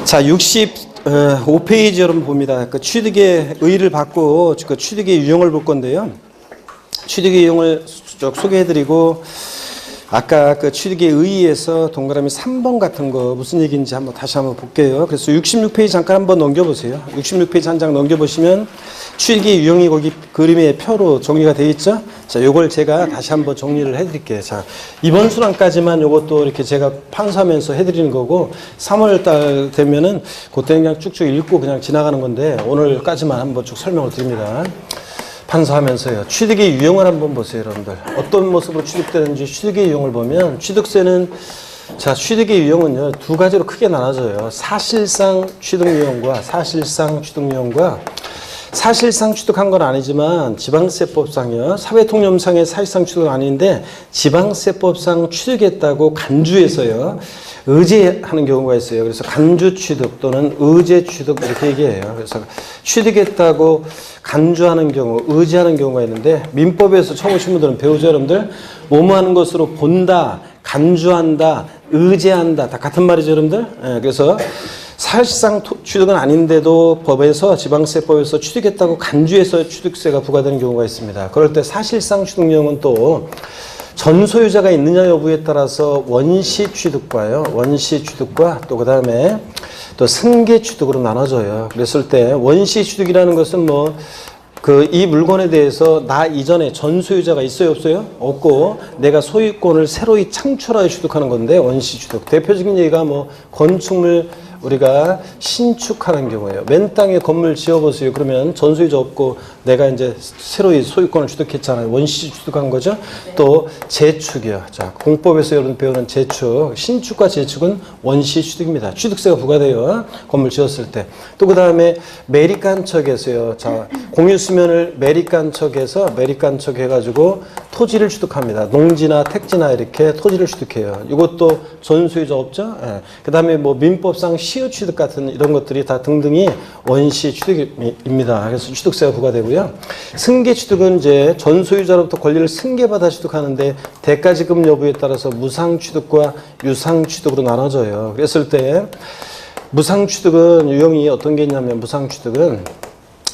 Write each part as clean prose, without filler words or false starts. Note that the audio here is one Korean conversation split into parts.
자, 65페이지 여러분 봅니다. 그 취득의 의의를 받고 그 취득의 유형을 볼 건데요. 취득의 유형을 쭉 소개해드리고 아까 그 취득의 의의에서 동그라미 3번 같은 거 무슨 얘기인지 다시 한번 볼게요. 그래서 66페이지 잠깐 한번 넘겨보세요. 66페이지 한 장 넘겨보시면 취득의 유형이 거기 그림의 표로 정리가 되어 있죠. 자, 요걸 제가 다시 한번 정리를 해드릴게요. 자, 이번 수랑까지만 요것도 이렇게 제가 판수하면서 해드리는 거고 3월 달 되면은 그때는 그냥 쭉쭉 읽고 그냥 지나가는 건데 오늘까지만 한번 쭉 설명을 드립니다. 판사하면서요. 취득의 유형을 한번 보세요, 여러분들. 어떤 모습으로 취득되는지 취득의 유형을 보면 취득세는 자, 취득의 유형은요, 두 가지로 크게 나눠져요. 사실상 취득 유형과 사실상 취득한 건 아니지만 지방세법상이요. 사회통념상의 사실상 취득은 아닌데 지방세법상 취득했다고 간주해서요. 의제하는 경우가 있어요. 그래서 간주 취득 또는 의제 취득 이렇게 얘기해요. 그래서 취득했다고 간주하는 경우, 의제하는 경우가 있는데 민법에서 처음 오신 분들은 배우죠, 여러분들. 뭐뭐 하는 것으로 본다, 간주한다, 의제한다. 다 같은 말이죠, 여러분들. 예, 그래서 사실상 취득은 아닌데도 법에서 지방세법에서 취득했다고 간주해서 취득세가 부과되는 경우가 있습니다. 그럴 때 사실상 취득령은 또 전소유자가 있느냐 여부에 따라서 원시 취득과요. 원시 취득과 또 그 다음에 또 승계 취득으로 나눠져요. 그랬을 때 원시 취득이라는 것은 이 물건에 대해서 나 이전에 전소유자가 있어요, 없어요? 없고 내가 소유권을 새로이 창출하여 취득하는 건데 원시 취득. 대표적인 얘기가 건축물 우리가 신축하는 경우예요. 맨 땅에 건물 지어보세요. 그러면 전소유자 없고 내가 이제 새로이 소유권을 취득했잖아요. 원시 취득한 거죠. 또 재축이요. 자, 공법에서 여러분 배우는 재축, 신축과 재축은 원시 취득입니다. 취득세가 부과돼요. 건물 지었을 때. 또 그 다음에 매립간척에서요. 자, 공유 수면을 매립간척해서 매립간척 해가지고 토지를 취득합니다. 농지나 택지나 이렇게 토지를 취득해요. 이것도 전소유자 없죠. 예. 그 다음에 민법상 시효 취득 같은 이런 것들이 다 등등이 원시 취득입니다. 그래서 취득세가 부과되고요. 승계 취득은 이제 전소유자로부터 권리를 승계받아 취득하는데 대가지급 여부에 따라서 무상 취득과 유상 취득으로 나눠져요. 그랬을 때 무상 취득은 유형이 어떤 게 있냐면 무상 취득은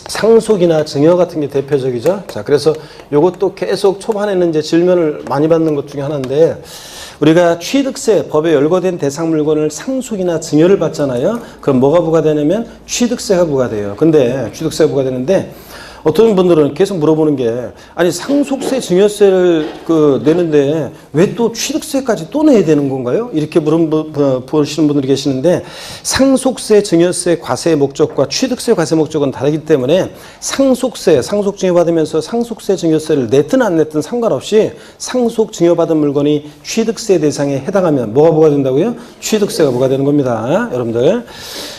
상속이나 증여 같은 게 대표적이죠. 자, 그래서 요것도 계속 초반에는 이제 질문을 많이 받는 것 중에 하나인데 우리가 취득세, 법에 열거된 대상 물건을 상속이나 증여를 받잖아요. 그럼 뭐가 부과되냐면 취득세가 부과돼요. 근데 취득세가 부과되는데 어떤 분들은 계속 물어보는 게 아니 상속세, 증여세를 내는데 왜 또 취득세까지 또 내야 되는 건가요? 이렇게 물어보시는 분들이 계시는데 상속세, 증여세, 과세의 목적과 취득세, 과세 목적은 다르기 때문에 상속세, 상속 증여받으면서 상속세, 증여세를 냈든 안 냈든 상관없이 상속 증여받은 물건이 취득세 대상에 해당하면 뭐가 부과된다고요? 취득세가 부과되는 겁니다. 여러분들.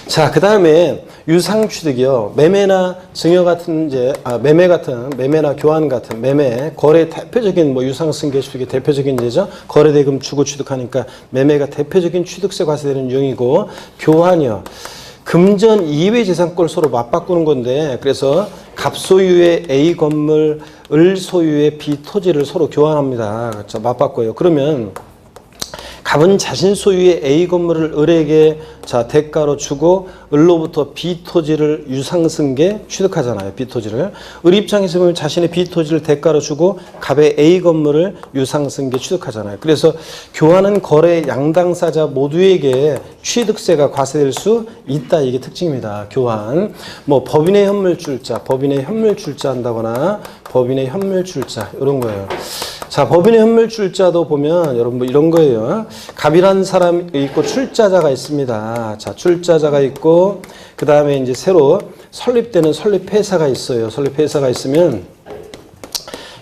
자, 그 다음에 유상취득이요. 매매나 증여 같은 매매나 교환 같은 매매, 거래 대표적인 유상승계 취득의 대표적인 예죠. 거래대금 주고 취득하니까 매매가 대표적인 취득세 과세되는 유형이고 교환이요. 금전 이외 재산권을 서로 맞바꾸는 건데 그래서 갑소유의 A 건물, 을 소유의 B 토지를 서로 교환합니다. 그렇죠? 맞바꿔요. 그러면 갑은 자신 소유의 A 건물을 을에게 대가로 주고 을로부터 B 토지를 유상승계 취득하잖아요. B 토지를. 을 입장에서 보면 자신의 B 토지를 대가로 주고 갑의 A 건물을 유상승계 취득하잖아요. 그래서 교환은 거래 양당사자 모두에게 취득세가 과세될 수 있다. 이게 특징입니다. 교환. 법인의 현물출자, 법인의 현물출자 한다거나 법인의 현물출자 이런 거예요. 자, 법인의 현물출자도 보면 여러분 이런 거예요. 갑이라는 사람이 있고 출자자가 있습니다. 자, 출자자가 있고 그 다음에 이제 새로 설립되는 설립회사가 있어요. 설립회사가 있으면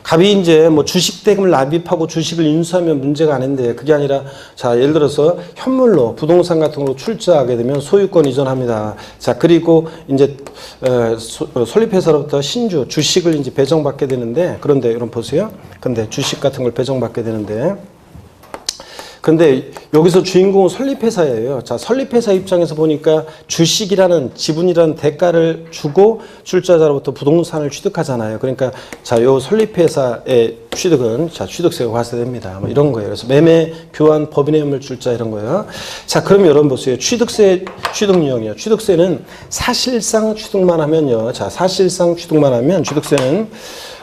갑이 이제 주식 대금을 납입하고 주식을 인수하면 문제가 아닌데 그게 아니라 자, 예를 들어서 현물로 부동산 같은 걸로 출자하게 되면 소유권 이전합니다. 자, 그리고 이제 설립회사로부터 신주 주식을 이제 배정받게 되는데 그런데 여러분 보세요. 근데 주식 같은 걸 배정받게 되는데 근데 여기서 주인공은 설립회사예요. 자, 설립회사 입장에서 보니까 주식이라는 지분이라는 대가를 주고 출자자로부터 부동산을 취득하잖아요. 그러니까 자, 요 설립회사의 취득은 자, 취득세가 과세됩니다. 뭐 이런 거예요. 그래서 매매, 교환, 법인의 매물 출자 이런 거예요. 자, 그럼 여러분 보세요. 취득세 취득 유형이요. 취득세는 사실상 취득만 하면요. 자, 사실상 취득만 하면 취득세는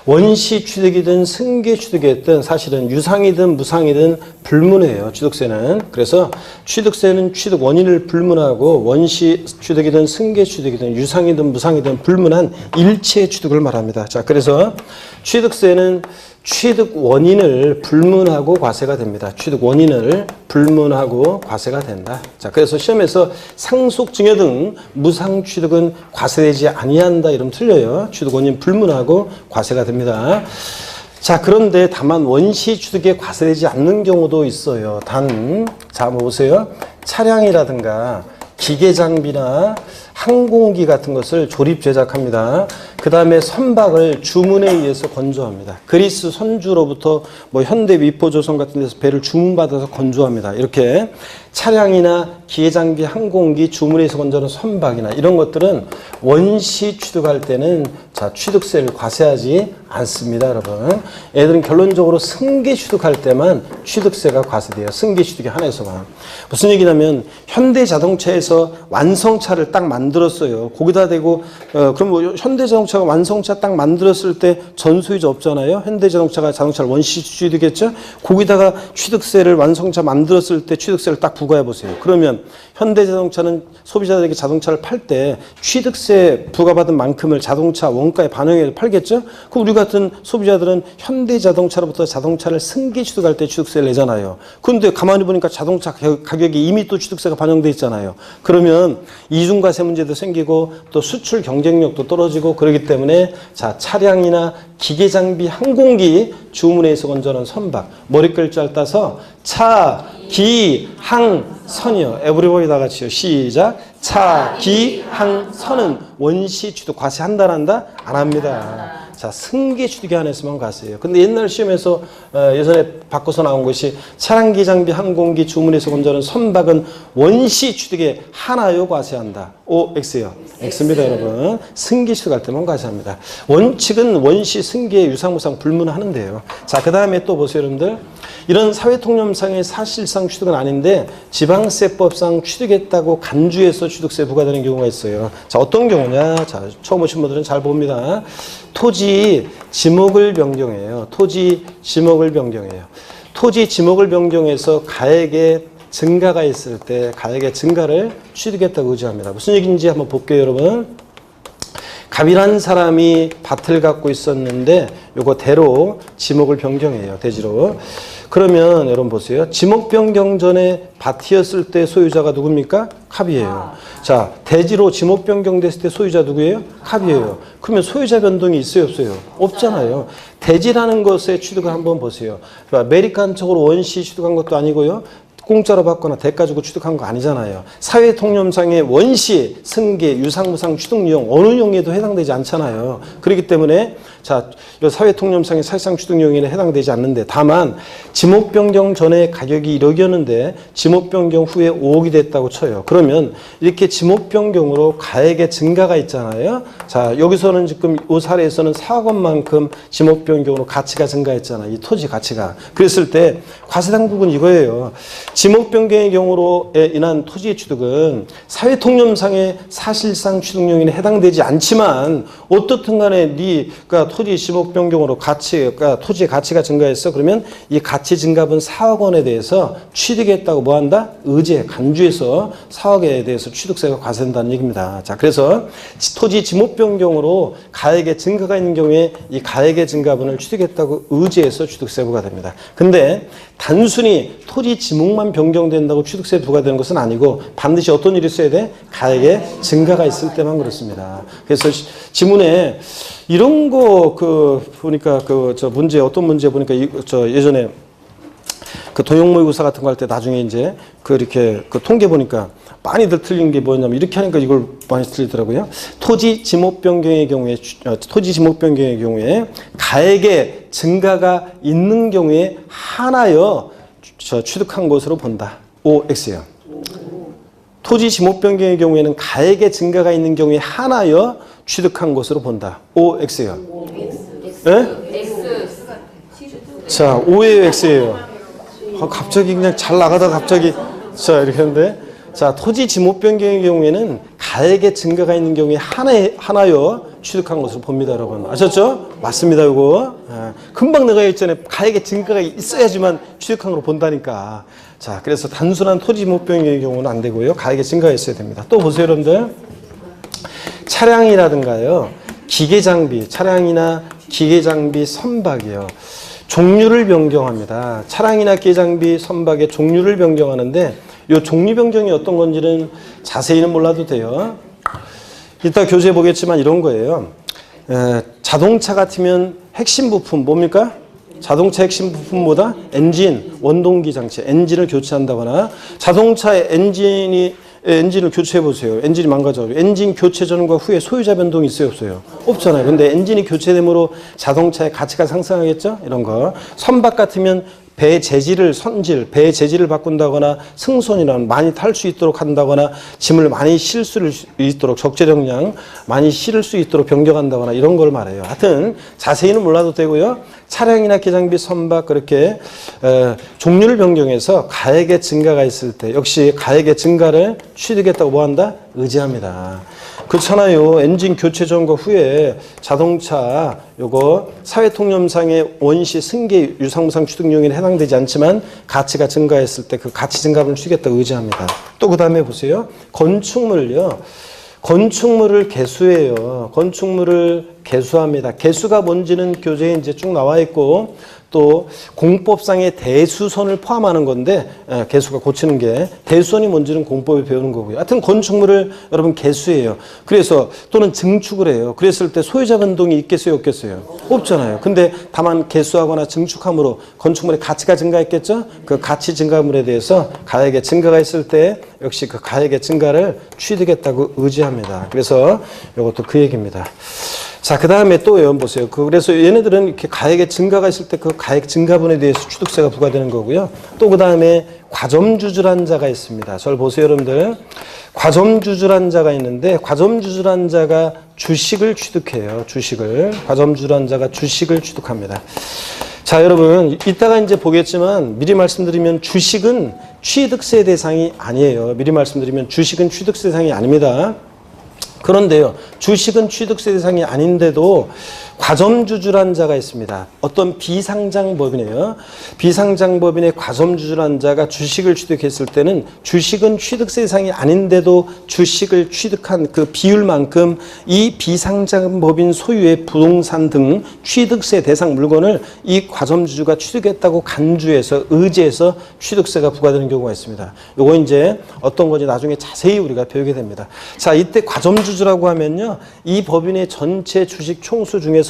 원시 취득이든 승계 취득이든 사실은 유상이든 무상이든 불문해요. 취득세는. 그래서 취득세는 취득 원인을 불문하고 원시 취득이든 승계 취득이든 유상이든 무상이든 불문한 일체 취득을 말합니다. 자, 그래서 취득세는 취득 원인을 불문하고 과세가 됩니다. 취득 원인을 불문하고 과세가 된다. 자, 그래서 시험에서 상속 증여 등 무상 취득은 과세되지 아니한다 이러면 틀려요. 취득 원인 불문하고 과세가 됩니다. 자, 그런데 다만 원시 취득에 과세되지 않는 경우도 있어요. 자, 한번 보세요. 차량이라든가 기계 장비나 항공기 같은 것을 조립 제작합니다. 그 다음에 선박을 주문에 의해서 건조합니다. 그리스 선주로부터 뭐 현대 위포조선 같은 데서 배를 주문받아서 건조합니다. 이렇게 차량이나 기계장비, 항공기, 주문에 의해서 건조하는 선박이나 이런 것들은 원시 취득할 때는 자, 취득세를 과세하지 않습니다, 여러분. 애들은 결론적으로 승계 취득할 때만 취득세가 과세돼요. 승계 취득에 한해서만. 무슨 얘기냐면 현대자동차에서 완성차를 딱 만들었어요. 거기다 대고 그럼 뭐 현대자동차가 완성차 딱 만들었을 때 전소유자 없잖아요. 현대자동차가 자동차를 원시 취득했죠. 거기다가 취득세를 완성차 만들었을 때 취득세를 딱 부과해 보세요. 그러면 현대자동차는 소비자들에게 자동차를 팔 때 취득세 부과받은 만큼을 자동차 원가에 반영해서 팔겠죠. 그럼 우리 같은 소비자들은 현대자동차로부터 자동차를 승계 취득할 때 취득세를 내잖아요. 그런데 가만히 보니까 자동차 가격이 이미 또 취득세가 반영돼 있잖아요. 그러면 이중과세 문제도 생기고 또 수출 경쟁력도 떨어지고 그러기 때문에 자, 차량이나 기계장비, 항공기, 주문에 의해서 건조하는 선박, 머리글자를 따서 차, 기, 항, 선이요. 에브리버디 다 같이요. 시작. 차, 기, 항, 선은 원시 취득 과세한다, 안 한다? 안 합니다. 자, 승계 취득에 한해서만 과세해요. 근데 옛날 시험에서 예전에 바꿔서 나온 것이 차량, 기장비, 항공기, 주문에서 건조하는 선박은 원시 취득에 하나요, 과세한다. O, X요. X입니다, 여러분. 승계 취득할 때만 과세합니다. 원칙은 원시, 승계, 유상무상 불문하는데요. 자, 그 다음에 또 보세요, 여러분들. 이런 사회통념상의 사실상 취득은 아닌데 지방세법상 취득했다고 간주해서 취득세 부과되는 경우가 있어요. 자, 어떤 경우냐? 자, 처음 오신 분들은 잘 봅니다. 토지 지목을 변경해요. 토지 지목을 변경해요. 토지 지목을 변경해서 가액의 증가가 있을 때 가액의 증가를 취득했다고 의지합니다. 무슨 얘기인지 한번 볼게요, 여러분. 갑이라는 사람이 밭을 갖고 있었는데 요거 대로 지목을 변경해요. 대지로. 그러면 여러분 보세요. 지목 변경 전에 밭이었을 때 소유자가 누굽니까? 갑이에요. 자, 대지로 지목 변경됐을 때 소유자 누구예요? 갑이에요. 그러면 소유자 변동이 있어요, 없어요? 없잖아요. 대지라는 것의 취득을 한번 보세요. 메리칸적으로 원시 취득한 것도 아니고요. 공짜로 받거나 대가 주고 취득한 거 아니잖아요. 사회통념상의 원시, 승계, 유상무상 취득 유형 어느 유형에도 해당되지 않잖아요. 그렇기 때문에 자, 사회통념상의 사실상 취득 유형에는 해당되지 않는데 다만 지목 변경 전에 가격이 1억이었는데 지목 변경 후에 5억이 됐다고 쳐요. 그러면 이렇게 지목 변경으로 가액의 증가가 있잖아요. 자, 여기서는 지금 이 사례에서는 4억 원만큼 지목 변경으로 가치가 증가했잖아요. 이 토지 가치가. 그랬을 때 과세 당국은 이거예요. 지목 변경의 경우로 인한 토지의 취득은 사회통념상의 사실상 취득용인에 해당되지 않지만 어떻든 간에 네가 토지 지목 변경으로 가치가 토지의 가치가 증가했어. 그러면 이 가치 증가분 4억 원에 대해서 취득했다고 뭐 한다? 의제, 간주해서 4억에 대해서 취득세가 과세된다는 얘기입니다. 자, 그래서 토지 지목 변경으로 가액의 증가가 있는 경우에 이 가액의 증가분을 취득했다고 의제해서 취득세 부과됩니다. 근데 단순히 토지 지목만 변경된다고 취득세 부과되는 것은 아니고 반드시 어떤 일이 있어야 돼? 가액의 증가가 있을 때만 그렇습니다. 그래서 지문에 이런 거 보니까 문제 어떤 문제 보니까 예전에 도형모의고사 같은 거 할 때 나중에 이제 이렇게 통계 보니까 많이들 틀린 게 뭐냐면 이렇게 하니까 이걸 많이 틀리더라고요. 토지 지목 변경의 경우에 가액의 증가가 있는 경우에 하나여 취득한 것으로 본다. OX요. 토지 지목 변경의 경우에는 가액의 증가가 있는 경우에 하나여 취득한 것으로 본다. OX요. 네? 자, O예요, X예요. 갑자기 그냥 잘 나가다가 갑자기 자 이렇게 하는데, 자, 토지 지목 변경의 경우에는 가액의 증가가 있는 경우에 하나여 취득한 것으로 봅니다, 여러분. 아셨죠? 맞습니다, 이거. 금방 내가 했잖아요. 가액의 증가가 있어야지만 취득한 걸로 본다니까. 자, 그래서 단순한 토지 지목 변경의 경우는 안 되고요. 가액의 증가가 있어야 됩니다. 또 보세요, 여러분들. 차량이라든가요, 기계 장비, 차량이나 기계 장비 선박이요. 종류를 변경합니다. 차량이나 기계 장비 선박의 종류를 변경하는데, 이 종류 변경이 어떤 건지는 자세히는 몰라도 돼요. 이따 교재에 보겠지만 이런 거예요. 자동차 같으면 핵심 부품 뭡니까? 자동차 핵심 부품보다 엔진, 원동기 장치, 엔진을 교체한다거나, 자동차의 엔진을 교체해 보세요. 엔진이 망가져요. 엔진 교체 전과 후에 소유자 변동이 있어요, 없어요? 없잖아요. 근데 엔진이 교체됨으로 자동차의 가치가 상승하겠죠? 이런 거. 선박 같으면 배 재질을 바꾼다거나, 승선이라는 많이 탈 수 있도록 한다거나, 짐을 많이 실 수 있도록, 적재력량 많이 실을 수 있도록 변경한다거나, 이런 걸 말해요. 하여튼 자세히는 몰라도 되고요. 차량이나 기장비 선박 그렇게 종류를 변경해서 가액의 증가가 있을 때 역시 가액의 증가를 취득했다고 뭐한다? 의지합니다. 그렇잖아요. 엔진 교체 전과 후에 자동차 요거 사회통념상의 원시 승계 유상무상 취득용에 해당되지 않지만 가치가 증가했을 때 그 가치 증가분을 취득했다고 의지합니다. 또 그 다음에 보세요. 건축물요. 건축물을 개수해요. 건축물을 개수합니다. 개수가 뭔지는 교재에 이제 쭉 나와 있고, 또 공법상의 대수선을 포함하는 건데, 개수가 고치는 게 대수선이 뭔지는 공법에 배우는 거고요. 하여튼 건축물을 여러분 개수해요. 그래서 또는 증축을 해요. 그랬을 때 소유자 변동이 있겠어요, 없겠어요? 없잖아요. 근데 다만 개수하거나 증축함으로 건축물의 가치가 증가했겠죠? 그 가치 증가물에 대해서 가액의 증가가 있을 때 역시 그 가액의 증가를 취득했다고 의지합니다. 그래서 이것도 그 얘기입니다. 자, 그 다음에 또 여러분 보세요. 그래서 얘네들은 이렇게 가액의 증가가 있을 때 그 가액 증가분에 대해서 취득세가 부과되는 거고요. 또 그 다음에 과점주술한 자가 있습니다. 저를 보세요, 여러분들. 과점주술한 자가 있는데, 과점주술한 자가 주식을 취득해요. 주식을. 과점주술한 자가 주식을 취득합니다. 자, 여러분, 이따가 이제 보겠지만 미리 말씀드리면 주식은 취득세 대상이 아니에요. 미리 말씀드리면 주식은 취득세 대상이 아닙니다. 그런데요, 주식은 취득세 대상이 아닌데도 과점주술한 자가 있습니다. 어떤 비상장법인이에요. 비상장법인의 과점주술한 자가 주식을 취득했을 때는 주식은 취득세 대상이 아닌데도 주식을 취득한 그 비율만큼 이 비상장법인 소유의 부동산 등 취득세 대상 물건을 이 과점주주가 취득했다고 간주해서 의지해서 취득세가 부과되는 경우가 있습니다. 요거 이제 어떤 건지 나중에 자세히 우리가 배우게 됩니다. 자, 이때 과점주주라고 하면요, 이 법인의 전체 주식 총수 중에서요,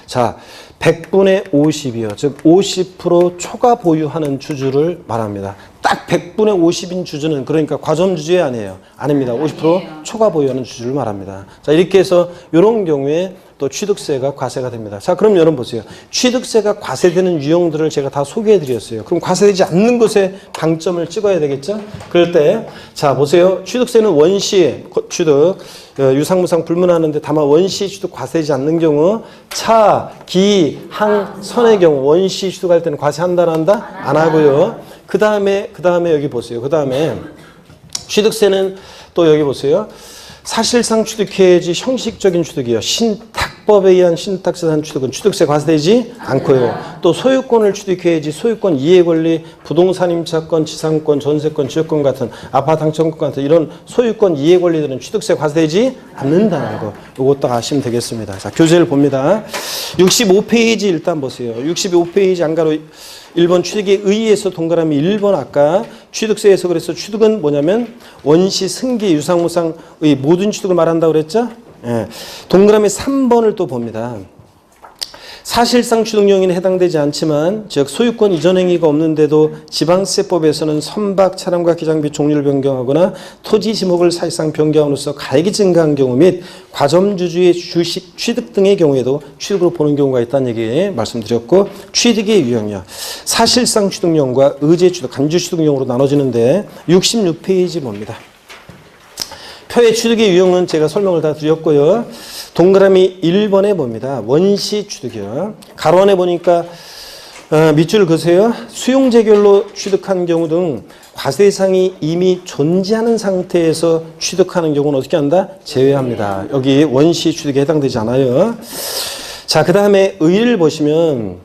자, 100분의 50이요. 즉 50% 초과 보유하는 주주를 말합니다. 딱 100분의 50인 주주는 그러니까 과점주주에 아니에요. 아닙니다. 50% 초과 보유하는 주주를 말합니다. 자, 이렇게 해서 이런 경우에 또 취득세가 과세가 됩니다. 자, 그럼 여러분 보세요. 취득세가 과세되는 유형들을 제가 다 소개해 드렸어요. 그럼 과세되지 않는 것에 방점을 찍어야 되겠죠? 그럴 때, 자, 보세요. 취득세는 원시 취득, 유상무상 불문하는데 다만 원시 취득 과세되지 않는 경우, 차, 기, 항, 선의 경우 원시 취득할 때는 과세한다, 안 한다? 안 하고요. 그 다음에 여기 보세요. 그 다음에 취득세는 또 여기 보세요. 사실상 취득해야지 형식적인 취득이요. 신탁법에 의한 신탁재산 취득은 취득세 과세되지 않고요. 또 소유권을 취득해야지 소유권, 이해권리, 부동산 임차권, 지상권, 전세권, 지역권 같은 아파트 당첨권 같은 이런 소유권, 이해권리들은 취득세 과세되지 않는다는 거. 요거 딱 아시면 되겠습니다. 자, 교재를 봅니다. 65페이지 일단 보세요. 65페이지 안가로 1번 취득에 의해서 동그라미 1번 아까 취득세에서 그래서 취득은 뭐냐면 원시, 승계, 유상무상의 모든 취득을 말한다고 그랬죠? 예. 동그라미 3번을 또 봅니다. 사실상 취득용인에 해당되지 않지만 즉 소유권 이전 행위가 없는데도 지방세법에서는 선박, 차량과 기장비 종류를 변경하거나 토지 지목을 사실상 변경함으로써 가액이 증가한 경우 및 과점주주의 주식 취득 등의 경우에도 취득으로 보는 경우가 있다는 얘기 말씀드렸고, 취득의 유형이요. 사실상 취득용과 의제 취득, 간주 취득용으로 나눠지는데 66페이지 봅니다. 표의 취득의 유형은 제가 설명을 다 드렸고요. 동그라미 1번에 봅니다. 원시 취득이요. 가로 안에 보니까 밑줄 그세요. 수용재결로 취득한 경우 등 과세상이 이미 존재하는 상태에서 취득하는 경우는 어떻게 한다? 제외합니다. 여기 원시 취득에 해당되지 않아요. 자, 그 다음에 의를 보시면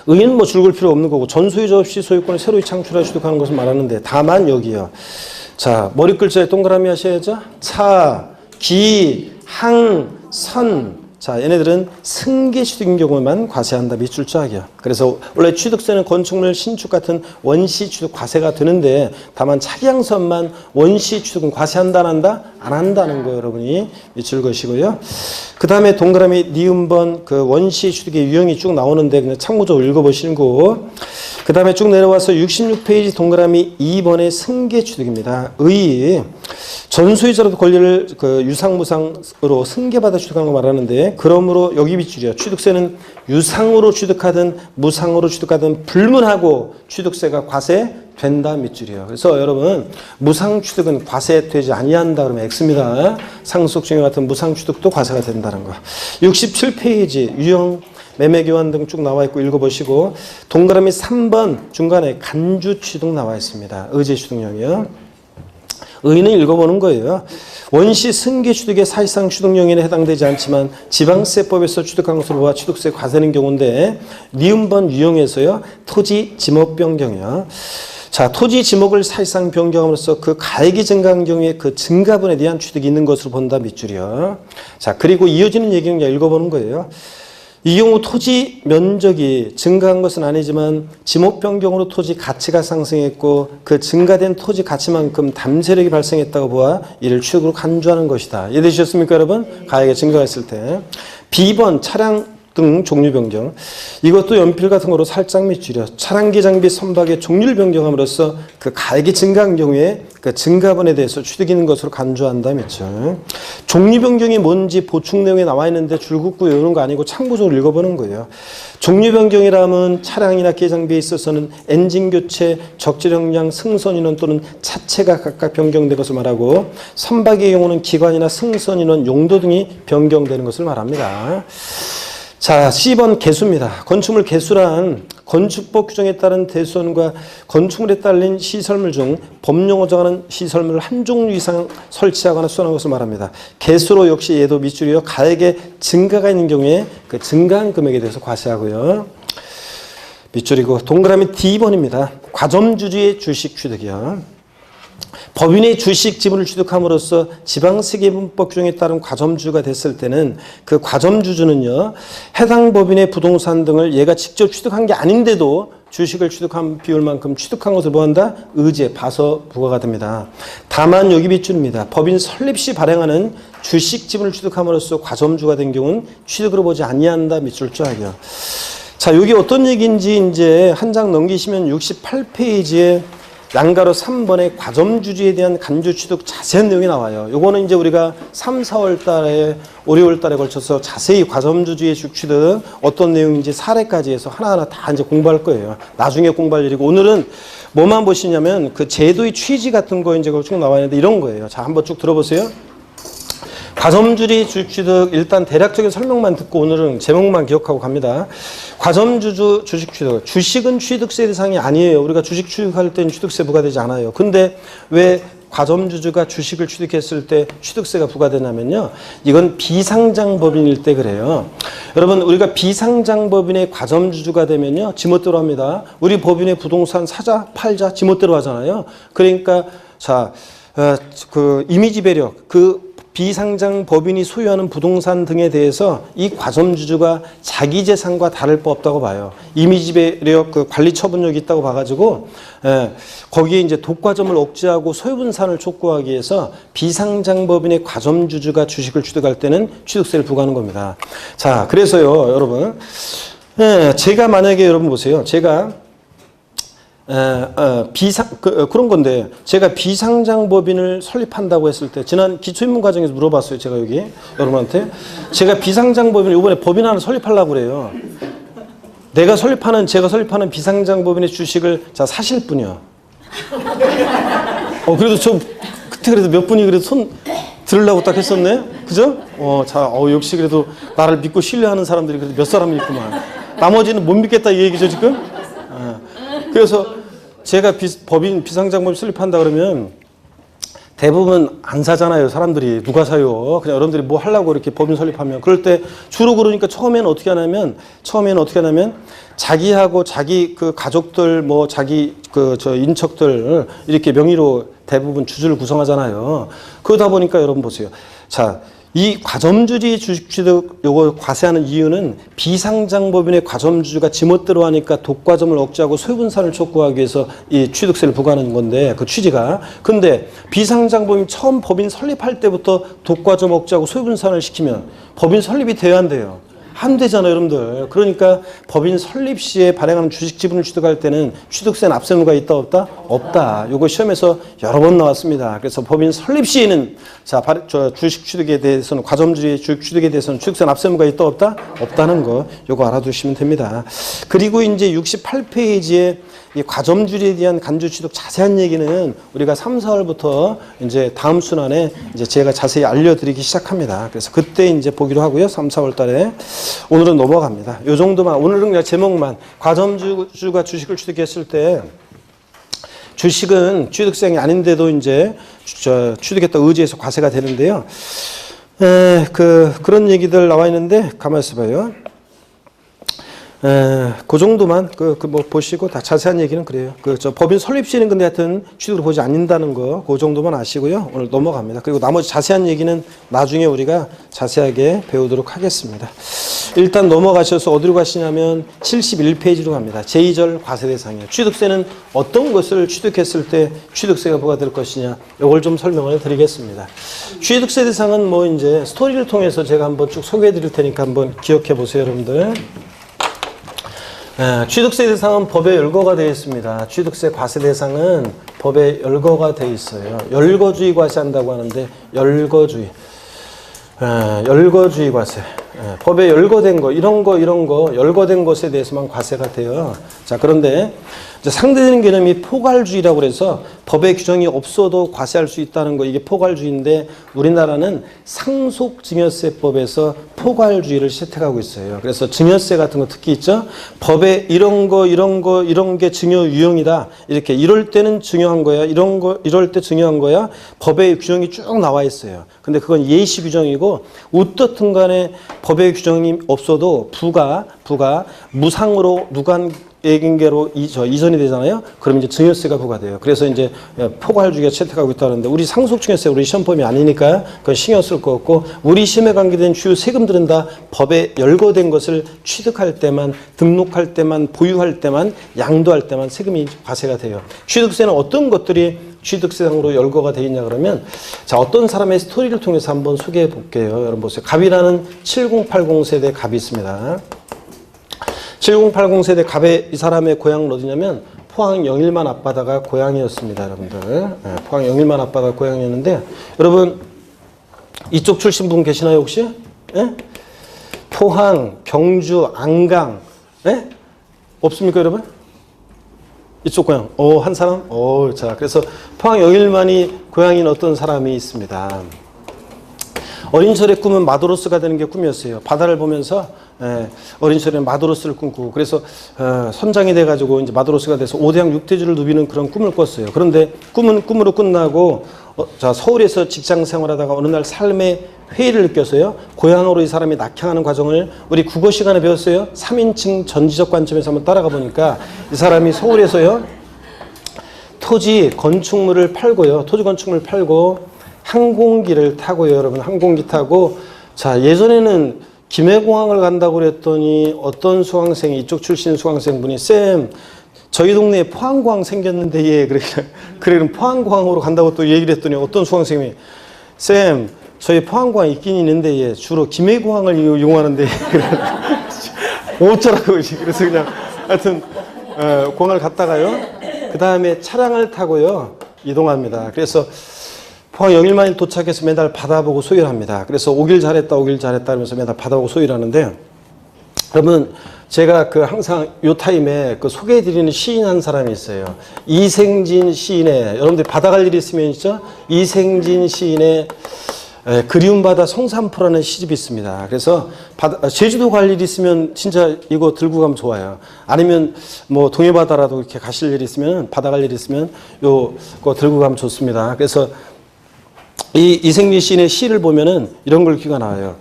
의는 뭐 줄글 필요 없는 거고 전소유자 없이 소유권을 새로 창출하여 취득하는 것을 말하는데, 다만 여기요. 자, 머리 글자에 동그라미 하셔야죠. 차, 기, 항, 선. 자, 얘네들은 승계 취득인 경우만 과세한다. 밑줄 짝이요. 그래서 원래 취득세는 건축물 신축 같은 원시 취득 과세가 되는데, 다만 차량선만 원시 취득은 과세한다 안 한다? 안 한다는 거예요. 여러분이 밑줄 그시고요. 그 다음에 동그라미 니은번 그 원시 취득의 유형이 쭉 나오는데 그냥 참고적으로 읽어보시는 거고, 그 다음에 쭉 내려와서 66페이지 동그라미 2번의 승계 취득입니다. 의 전소유자로도 권리를 그 유상무상으로 승계받아 취득하는 거 말하는데, 그러므로 여기 밑줄이요. 취득세는 유상으로 취득하든 무상으로 취득하든 불문하고 취득세가 과세된다 밑줄이요. 그래서 여러분 무상 취득은 과세되지 아니한다 그러면 X입니다. 상속 증여 같은 무상 취득도 과세가 된다는 거. 67페이지 유형 매매 교환 등 쭉 나와 있고 읽어보시고, 동그라미 3번 중간에 간주 취득 나와 있습니다. 의제 취득령이요. 의는 읽어보는 거예요. 원시 승계 취득의 사실상 취득용인에 해당되지 않지만 지방세법에서 취득한 것으로 보아 취득세 과세는 경우인데, 니은번 유형에서요. 토지 지목 변경이요. 자, 토지 지목을 사실상 변경함으로써 그 가액이 증가한 경우에 그 증가분에 대한 취득이 있는 것으로 본다 밑줄이요. 자, 그리고 이어지는 얘기는 읽어보는 거예요. 이 경우 토지 면적이 증가한 것은 아니지만 지목 변경으로 토지 가치가 상승했고 그 증가된 토지 가치만큼 담세력이 발생했다고 보아 이를 취득으로 간주하는 것이다. 이해되셨습니까, 여러분? 가액이 증가했을 때. B번 차량 등 종류 변경. 이것도 연필 같은 거로 살짝 밑줄여. 차량기 장비 선박의 종류를 변경함으로써 그 가액이 증가한 경우에 그 증가분에 대해서 취득이 있는 것으로 간주한다 밑줄. 종류 변경이 뭔지 보충 내용에 나와 있는데 줄 긋고 외우는 거 아니고 참고적으로 읽어보는 거예요. 종류 변경이라면 차량이나 기장비에 있어서는 엔진 교체, 적재력량, 승선 인원 또는 차체가 각각 변경된 것을 말하고, 선박의 경우는 기관이나 승선 인원, 용도 등이 변경되는 것을 말합니다. 자, C번 개수입니다. 건축물 개수란 건축법 규정에 따른 대수원과 건축물에 딸린 시설물 중 법령으로 정하는 시설물을 한 종류 이상 설치하거나 수선한 것을 말합니다. 개수로 역시 얘도 밑줄이요. 가액의 증가가 있는 경우에 그 증가한 금액에 대해서 과세하고요. 밑줄이고, 동그라미 D번입니다. 과점주주의 주식 취득이요. 법인의 주식 지분을 취득함으로써 지방세계분법 규정에 따른 과점주주가 됐을 때는 그 과점주주는요, 해당 법인의 부동산 등을 얘가 직접 취득한 게 아닌데도 주식을 취득한 비율만큼 취득한 것을 뭐한다? 의제, 봐서 부과가 됩니다. 다만 여기 밑줄입니다. 법인 설립 시 발행하는 주식 지분을 취득함으로써 과점주가 된 경우는 취득으로 보지 아니한다. 밑줄 쫙이요. 자, 여기 어떤 얘기인지 이제 한 장 넘기시면 68페이지에 양가로 3번의 과점주주에 대한 간주 취득 자세한 내용이 나와요. 요거는 이제 우리가 3, 4월 달에 5, 6월 달에 걸쳐서 자세히 과점주주의 주취득 어떤 내용인지 사례까지 해서 하나하나 다 이제 공부할 거예요. 나중에 공부할 일이고, 오늘은 뭐만 보시냐면 그 제도의 취지 같은 거 이제 쭉 나와 있는데 이런 거예요. 자, 한번 쭉 들어보세요. 과점주주의 주취득 일단 대략적인 설명만 듣고 오늘은 제목만 기억하고 갑니다. 과점주주 주식 취득. 주식은 취득세 대상이 아니에요. 우리가 주식 취득할 때는 취득세 부과되지 않아요. 근데 왜 과점주주가 주식을 취득했을 때 취득세가 부과되냐면요. 이건 비상장법인일 때 그래요. 여러분, 우리가 비상장법인의 과점주주가 되면요. 지멋대로 합니다. 우리 법인의 부동산 사자, 팔자, 지멋대로 하잖아요. 그러니까 자, 그 이미지 배력, 그 비상장 법인이 소유하는 부동산 등에 대해서 이 과점주주가 자기 재산과 다를 바 없다고 봐요. 이미지 배력 그 관리 처분력이 있다고 봐가지고 거기에 이제 독과점을 억제하고 소유분산을 촉구하기 위해서 비상장 법인의 과점주주가 주식을 취득할 때는 취득세를 부과하는 겁니다. 자, 그래서요, 여러분, 제가 만약에 여러분 보세요, 제가 그런 건데, 제가 비상장 법인을 설립한다고 했을 때, 지난 기초입문 과정에서 물어봤어요, 제가 여기, 여러분한테. 제가 비상장 법인을 이번에 법인 하나 설립하려고 그래요. 제가 설립하는 비상장 법인의 주식을 자, 사실 분이요. 그래도 그때 그래도 몇 분이 그래도 손 들으려고 딱 했었네? 그죠? 역시 그래도 나를 믿고 신뢰하는 사람들이 그래도 몇 사람이 있구만. 나머지는 못 믿겠다 이 얘기죠, 지금? 그래서 제가 비상장 법인 설립한다 그러면 대부분 안 사잖아요, 사람들이. 누가 사요? 그냥 여러분들이 뭐 하려고 이렇게 법인 설립하면. 그럴 때 주로 그러니까 처음에는 어떻게 하냐면 자기하고 자기 그 가족들 뭐 자기 인척들 이렇게 명의로 대부분 주주를 구성하잖아요. 그러다 보니까 여러분 보세요. 자, 이 과점주지 주식 취득 요거 과세하는 이유는 비상장 법인의 과점주주가 지멋대로 하니까 독과점을 억제하고 소유분산을 촉구하기 위해서 이 취득세를 부과하는 건데, 그 취지가. 근데 비상장 법인 처음 법인 설립할 때부터 독과점 억제하고 소유분산을 시키면 법인 설립이 돼야 안 돼요. 안 되잖아요, 여러분들. 그러니까 법인 설립 시에 발행하는 주식 지분을 취득할 때는 취득세 납세 의무가 있다 없다? 없다. 요거 시험에서 여러 번 나왔습니다. 그래서 법인 설립 시에는 주식 취득에 대해서는 과점주의 주식 취득에 대해서는 취득세 납세 의무가 있다 없다? 없다는 거 요거 알아두시면 됩니다. 그리고 이제 68페이지에 이 과점주의에 대한 간주 취득 자세한 얘기는 우리가 3, 4월부터 이제 다음 순환에 이제 제가 자세히 알려드리기 시작합니다. 그래서 그때 이제 보기로 하고요. 3, 4월 달에. 오늘은 넘어갑니다. 요 정도만. 오늘은 그냥 제목만. 과점주가 주식을 취득했을 때 주식은 취득세가 아닌데도 이제 취득했다 의지해서 과세가 되는데요. 그런 얘기들 나와 있는데 가만히 있어봐요. 그 정도만 뭐 보시고 다 자세한 얘기는 그래요. 법인 설립 시에는 근데 하여튼 취득을 보지 않는다는 거, 그 정도만 아시고요. 오늘 넘어갑니다. 그리고 나머지 자세한 얘기는 나중에 우리가 자세하게 배우도록 하겠습니다. 일단 넘어가셔서 어디로 가시냐면 71페이지로 갑니다. 제2절 과세 대상이에요. 취득세는 어떤 것을 취득했을 때 취득세가 부과될 것이냐, 이걸 좀 설명을 드리겠습니다. 취득세 대상은 뭐 이제 스토리를 통해서 제가 한번 쭉 소개해 드릴 테니까 한번 기억해 보세요, 여러분들. 취득세 대상은 법에 열거가 되어 있습니다. 취득세 과세 대상은 법에 열거가 되어 있어요. 열거주의 과세한다고 하는데, 열거주의 과세. 법에 열거된 거, 이런 거, 열거된 것에 대해서만 과세가 돼요. 자, 그런데 이제 상대되는 개념이 포괄주의라고 그래서 법에 규정이 없어도 과세할 수 있다는 거, 이게 포괄주의인데 우리나라는 상속증여세법에서 포괄주의를 채택하고 있어요. 그래서 증여세 같은 거 특히 있죠. 법에 이런 게 증여 유형이다. 이렇게 이럴 때는 증여한 거야. 이럴 때 증여한 거야. 법에 규정이 쭉 나와 있어요. 근데 그건 예시 규정이고 어떻든 간에 법에 규정이 없어도 부가 무상으로 무관계로 이전이 되잖아요. 그럼 이제 증여세가 부과돼요. 그래서 이제 포괄주의가 채택하고 있다는데 우리 상속증여세 우리 시험범위 아니니까 그건 신경 쓸 거 없고, 우리 시험에 관계된 주요 세금들은 다 법에 열거된 것을 취득할 때만, 등록할 때만, 보유할 때만, 양도할 때만 세금이 과세가 돼요. 취득세는 어떤 것들이 취득세상으로 열거가 되어 있냐 그러면, 자, 어떤 사람의 스토리를 통해서 한번 소개해 볼게요. 여러분 보세요. 갑이라는 7080 세대 갑이 있습니다. 7080 세대 갑의 이 사람의 고향은 어디냐면 포항 영일만 앞바다가 고향이었습니다, 여러분들. 포항 영일만 앞바다가 고향이었는데, 여러분 이쪽 출신 분 계시나요 혹시? 포항, 경주, 안강, 없습니까 여러분? 이쪽 고향. 한 사람? 자, 그래서 포항 영일만이 고향인 어떤 사람이 있습니다. 어린 철의 꿈은 마도로스가 되는 게 꿈이었어요. 바다를 보면서 어린 철에 마도로스를 꿈꾸고, 그래서 선장이 돼가지고 이제 마도로스가 돼서 5대양 6대주를 누비는 그런 꿈을 꿨어요. 그런데 꿈은 꿈으로 끝나고 자, 서울에서 직장 생활하다가 어느 날 삶의 회의를 느꼈어요. 고향으로 이 사람이 낙향하는 과정을 우리 국어 시간에 배웠어요. 3인칭 전지적 관점에서 한번 따라가 보니까 이 사람이 서울에서요, 토지 건축물을 팔고 항공기를 타고요, 여러분. 항공기 타고, 자, 예전에는 김해공항을 간다고 그랬더니 어떤 수강생이, 이쪽 출신 수강생분이, 쌤, 저희 동네에 포항공항 생겼는데, 예, 그래, 그럼 포항공항으로 간다고 또 얘기를 했더니 어떤 수강생이, 쌤, 저희 포항공항 있긴 있는데, 예, 주로 김해공항을 이용하는데, 어쩌라고, 그래서 그냥, 하여튼, 공항을 갔다가요, 그 다음에 차량을 타고요, 이동합니다. 그래서 포항 영일만에 도착해서 매달 받아보고 소위를 합니다. 그래서 오길 잘했다, 오길 잘했다 하면서 매달 받아보고 소위를 하는데, 여러분, 제가 그 항상 요 타임에 그 소개해드리는 시인 한 사람이 있어요. 이생진 시인의, 여러분들이 받아갈 일이 있으면 있죠? 이생진 시인의 그리움 바다 성산포라는 시집이 있습니다. 그래서 제주도 갈 일이 있으면 진짜 이거 들고 가면 좋아요. 아니면 뭐 동해바다라도 이렇게 가실 일이 있으면, 바다 갈 일이 있으면 요거 들고 가면 좋습니다. 그래서 이 이생진 시인의 시를 보면은 이런 글귀가 나와요.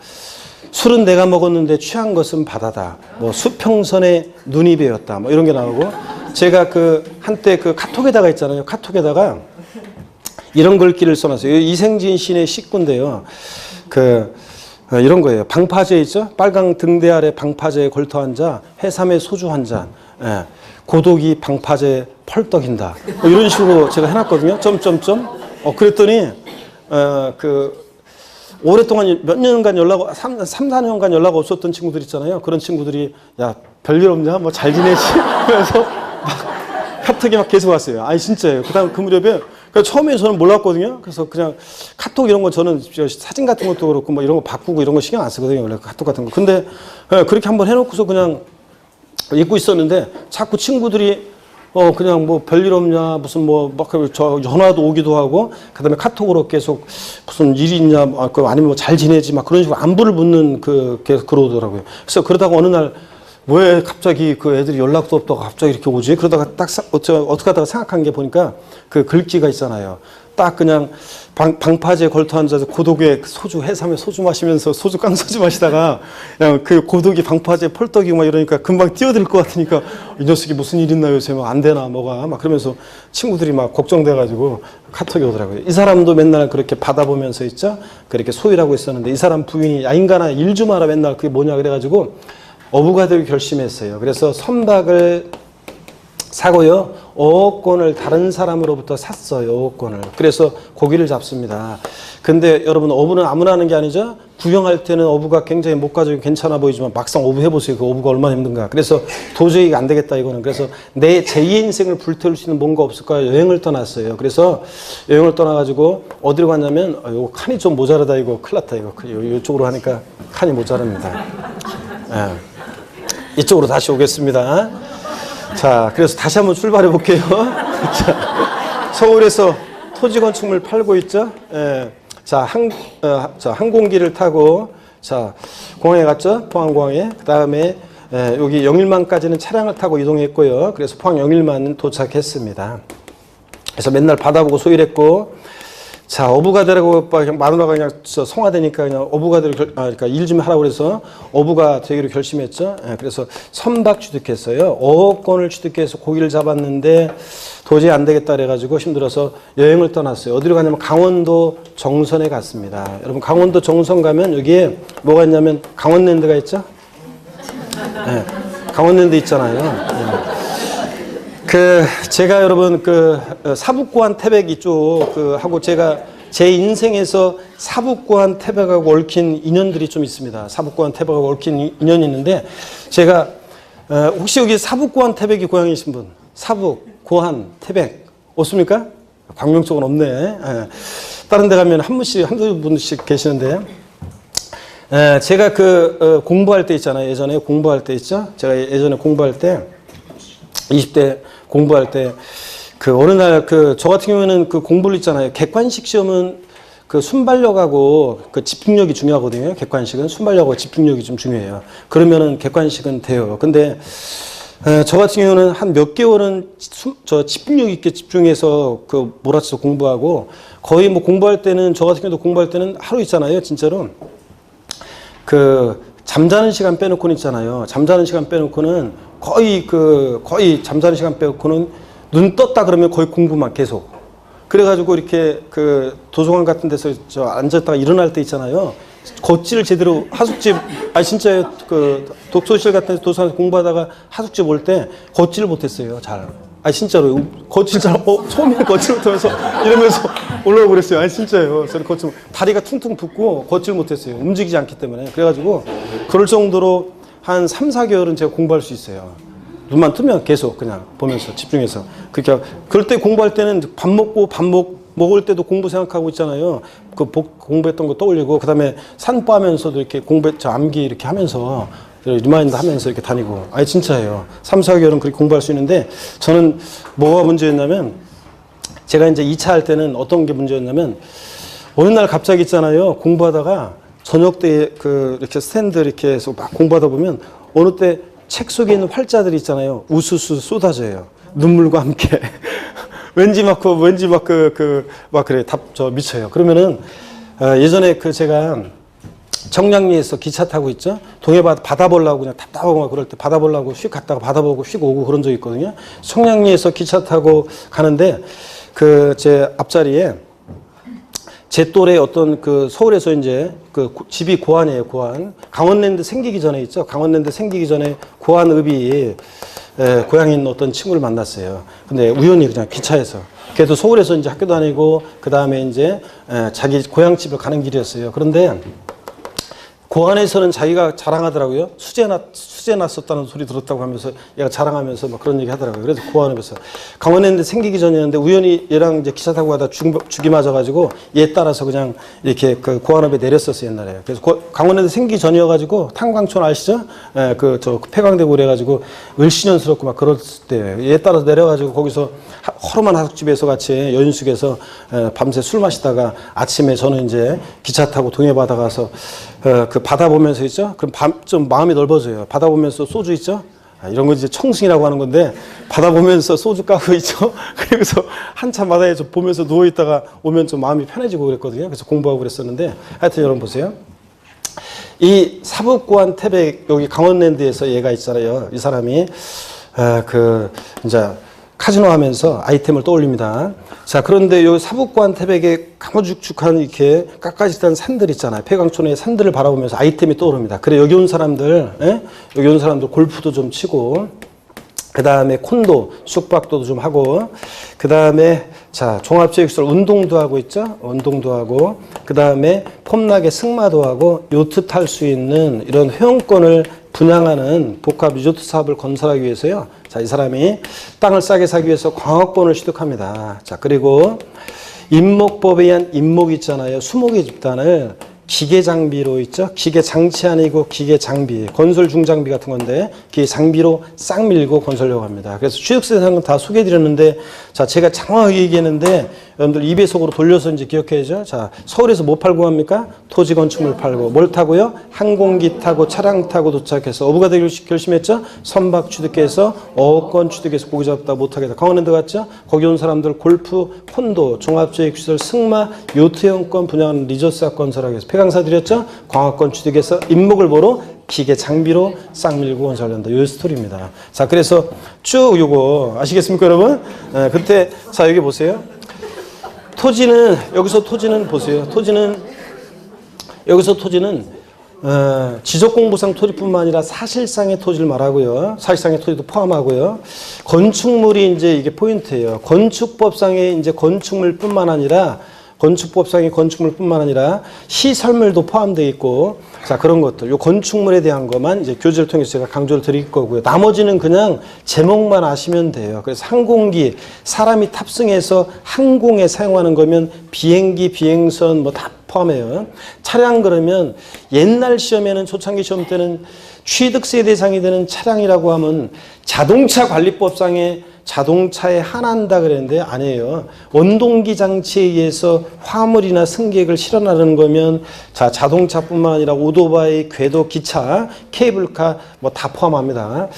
술은 내가 먹었는데 취한 것은 바다다. 뭐 수평선에 눈이 베었다. 뭐 이런 게 나오고, 제가 그 한때 그 카톡에다가 있잖아요. 카톡에다가 이런 글귀를 써놨어요. 이생진 시인의 시꾼데요. 이런 거예요. 방파제 있죠? 빨강 등대 아래 방파제에 걸터 앉아 해삼에 소주 한 잔. 예. 고독이 방파제 펄떡인다. 뭐 이런 식으로 제가 해놨거든요. 점점점. 그랬더니 오랫동안 몇 년간 3, 4년간 연락 없었던 친구들 있잖아요. 그런 친구들이, 야, 별일 없냐? 뭐 잘 지내지? 그래서 막 카톡이 막 계속 왔어요. 아니, 진짜예요. 그 무렵에, 그러니까 처음에 저는 몰랐거든요. 그래서 그냥 카톡 이런 거 저는 사진 같은 것도 그렇고 뭐 이런 거 바꾸고 이런 거 신경 안 쓰거든요. 원래 카톡 같은 거. 근데 그렇게 한번 해놓고서 그냥 잊고 있었는데 자꾸 친구들이 그냥 뭐 별일 없냐, 무슨 막 전화도 오기도 하고, 그 다음에 카톡으로 계속 무슨 일이 있냐, 아니면 뭐 잘 지내지, 막 그런 식으로 안부를 묻는 계속 그러더라고요. 그래서 그러다가 어느 날, 왜 갑자기 그 애들이 연락도 없다가 갑자기 이렇게 오지? 그러다가 딱 어떻게 하다가 생각한 게 보니까 그 글귀가 있잖아요. 딱 그냥 방파제에 걸터 앉아서 고독에 소주, 해삼에 소주 마시면서 소주 깡소주 마시다가 그냥 그 고독이 방파제 펄떡이고 막 이러니까 금방 뛰어들 것 같으니까 이 녀석이 무슨 일 있나 요새 막 안 되나 뭐가 막 그러면서 친구들이 막 걱정돼가지고 카톡이 오더라고요. 이 사람도 맨날 그렇게 받아보면서 있죠? 그렇게 소위라고 있었는데 이 사람 부인이, 야, 인간아, 일 좀 하라 맨날 그게 뭐냐 그래가지고 어부가 되기 결심했어요. 그래서 선박을 사고요, 어업권을 다른 사람으로부터 샀어요. 어업권을. 그래서 고기를 잡습니다. 근데 여러분, 어부는 아무나 하는 게 아니죠. 구경할 때는 어부가 굉장히 목가적이 괜찮아 보이지만 막상 어부 해보세요. 그 어부가 얼마나 힘든가. 그래서 도저히 안 되겠다 이거는. 그래서 내 제2의 인생을 불태울 수 있는 뭔가 없을까 여행을 떠났어요. 그래서 여행을 떠나가지고 어디로 갔냐면, 이거 칸이 좀 모자라다 이거 큰일 났다 이거. 이쪽으로 하니까 칸이 모자랍니다. 이쪽으로 다시 오겠습니다. 자, 그래서 다시 한번 출발해 볼게요. 자, 서울에서 토지 건축물 팔고 있죠? 예. 자, 항공기를 타고, 자, 공항에 갔죠? 포항공항에. 그 다음에, 여기 영일만까지는 차량을 타고 이동했고요. 그래서 포항 영일만 도착했습니다. 그래서 맨날 받아보고 소일했고, 자, 어부가 되라고 마누라가 그냥 성화되니까 그냥 어부가 그러니까 일 좀 하라고 그래서 어부가 되기로 결심했죠. 그래서 선박 취득했어요. 어업권을 취득해서 고기를 잡았는데 도저히 안 되겠다 그래가지고 힘들어서 여행을 떠났어요. 어디로 가냐면 강원도 정선에 갔습니다. 여러분, 강원도 정선 가면 여기에 뭐가 있냐면 강원랜드가 있죠. 네, 강원랜드 있잖아요. 제가 여러분, 사북고한 태백 이쪽, 하고 제가 제 인생에서 사북고한 태백하고 얽힌 인연들이 좀 있습니다. 사북고한 태백하고 얽힌 인연이 있는데, 제가, 혹시 여기 사북고한 태백이 고향이신 분? 사북, 고한, 태백. 없습니까? 광명 쪽은 없네. 예. 다른 데 가면 한두 분씩 계시는데, 제가 공부할 때 있잖아요. 예전에 공부할 때 있죠? 제가 예전에 공부할 때, 20대 공부할 때, 어느 날, 저 같은 경우에는 공부를 있잖아요. 객관식 시험은 순발력하고 집중력이 중요하거든요. 객관식은 순발력하고 집중력이 좀 중요해요. 그러면은 객관식은 돼요. 근데, 저 같은 경우는 한 몇 개월은 집중력 있게 집중해서 몰아쳐서 공부하고, 거의 뭐 공부할 때는, 저 같은 경우도 공부할 때는 하루 있잖아요. 진짜로. 잠자는 시간 빼놓고는 있잖아요. 잠자는 시간 빼놓고는 거의 잠자는 시간 빼놓고는 눈 떴다 그러면 거의 공부만 계속. 그래가지고 이렇게 그 도서관 같은 데서 저 앉았다가 일어날 때 있잖아요. 걷지를 제대로 하숙집, 아니 진짜 그 독서실 같은 데서 도서관에서 공부하다가 하숙집 올 때 걷지를 못했어요. 잘. 아니 진짜로 걷질 잘, 처음에 걷질 못하면서 이러면서 올라오고 그랬어요. 아니 진짜요. 저는 걷질 다리가 퉁퉁 붓고 걷질 못했어요. 움직이지 않기 때문에. 그래가지고 그럴 정도로 한 3, 4개월은 제가 공부할 수 있어요. 눈만 뜨면 계속 그냥 보면서 집중해서. 그러니까 그럴 때 공부할 때는 밥 먹고 먹을 때도 공부 생각하고 있잖아요. 그 공부했던 거 떠올리고, 그 다음에 산보하면서도 이렇게 저 암기 이렇게 하면서, 리마인드 하면서 이렇게 다니고. 아니, 진짜예요. 3, 4개월은 그렇게 공부할 수 있는데, 저는 뭐가 문제였냐면, 제가 이제 2차 할 때는 어떤 게 문제였냐면, 어느 날 갑자기 있잖아요. 공부하다가, 저녁 때 이렇게 스탠드 이렇게 해서 막 공부하다 보면, 어느 때 책 속에 있는 활자들이 있잖아요. 우수수 쏟아져요. 눈물과 함께. 왠지 막 그래, 미쳐요. 그러면은, 예전에 제가 청량리에서 기차 타고 있죠? 바다 보려고 그냥 답답하고 막 그럴 때 바다 보려고 휙 갔다가 바다 보고 휙 오고 그런 적이 있거든요. 청량리에서 기차 타고 가는데, 제 앞자리에 제 또래 어떤 서울에서 이제 집이 고안이에요, 고안. 강원랜드 생기기 전에 있죠? 강원랜드 생기기 전에 고안읍이 고향에 있는 어떤 친구를 만났어요. 근데 우연히 그냥 기차에서. 걔도 서울에서 이제 학교 다니고, 그 다음에 이제 자기 고향집을 가는 길이었어요. 그런데 고안에서는 자기가 자랑하더라고요. 수제 났었다는 소리 들었다고 하면서 얘가 자랑하면서 막 그런 얘기 하더라고요. 그래서 고안읍에서 강원랜드 생기기 전이었는데 우연히 얘랑 이제 기차 타고 가다 죽이 맞아가지고 얘 따라서 그냥 이렇게 고안읍에 내렸었어요, 옛날에. 그래서 강원랜드 생기기 전이어가지고 탄광촌 아시죠? 폐광되고 그래가지고 을씨년스럽고 막 그럴 때 얘 따라서 내려가지고 거기서 허름한 하숙집에서 같이 여인숙에서 밤새 술 마시다가 아침에 저는 이제 기차 타고 동해바다 가서 바다 보면서 있죠? 그럼 좀 마음이 넓어져요. 바다 보면서 소주 있죠? 이런 거 이제 청승이라고 하는 건데, 바다 보면서 소주 까고 있죠? 그래서 한참 바다에 좀 보면서 누워있다가 오면 좀 마음이 편해지고 그랬거든요. 그래서 공부하고 그랬었는데, 하여튼 여러분 보세요. 이 사북고안 태백, 여기 강원랜드에서 얘가 있잖아요. 이 사람이, 이제, 카지노 하면서 아이템을 떠올립니다. 자, 그런데 요 사북고안 태백에 가무죽죽한 이렇게 깎아지던 산들 있잖아요. 폐광촌의 산들을 바라보면서 아이템이 떠오릅니다. 그래, 여기 온 사람들 골프도 좀 치고, 그 다음에 콘도, 쑥박도도 좀 하고, 그 다음에 자, 종합체육시설 운동도 하고 있죠? 운동도 하고, 그 다음에 폼나게 승마도 하고, 요트 탈 수 있는 이런 회원권을 분양하는 복합 리조트 사업을 건설하기 위해서요. 자, 이 사람이 땅을 싸게 사기 위해서 광업권을 취득합니다. 자, 그리고 임목법에 의한 임목 있잖아요. 수목의 집단을 기계 장비로 있죠. 기계 장치 아니고 기계 장비, 건설 중장비 같은 건데 기계 장비로 싹 밀고 건설하려고 합니다. 그래서 취득세 대상은 다 소개해드렸는데, 자, 제가 장황하게 얘기했는데 여러분들 2배속으로 돌려서 이제 기억해야죠. 자, 서울에서 뭐 팔고 합니까? 토지 건축물 팔고, 뭘 타고요? 항공기 타고 차량 타고 도착해서 어부가 되기로 결심했죠. 선박 취득해서 어권 취득해서 고기 잡다 못하겠다. 강원랜드 갔죠. 거기 온 사람들 골프, 콘도, 종합체육시설, 승마, 요트형권 분양하는 리조트 건설하기 위해서 폐광사 드렸죠. 광학권 취득해서 임목을 보러 기계 장비로 싹 밀고 건설한다. 요 스토리입니다. 자, 그래서 쭉 요거 아시겠습니까, 여러분? 그때 자, 여기 보세요. 토지는 여기서 토지는 보세요. 여기서 토지는 지적공부상 토지뿐만 아니라 사실상의 토지를 말하고요. 사실상의 토지도 포함하고요. 건축물이 이제 이게 포인트예요. 건축법상의 이제 건축물뿐만 아니라 시설물도 포함되어 있고, 자, 그런 것들, 요 건축물에 대한 것만 이제 교재를 통해서 제가 강조를 드릴 거고요. 나머지는 그냥 제목만 아시면 돼요. 그래서 항공기, 사람이 탑승해서 항공에 사용하는 거면 비행기, 비행선 뭐 다 포함해요. 차량 그러면 옛날 시험에는 초창기 시험 때는 취득세 대상이 되는 차량이라고 하면 자동차 관리법상의 자동차에 한한다 그랬는데 아니에요. 원동기 장치에 의해서 화물이나 승객을 실어나르는 거면 자, 자동차뿐만 아니라 오토바이, 궤도, 기차, 케이블카 뭐 다 포함합니다.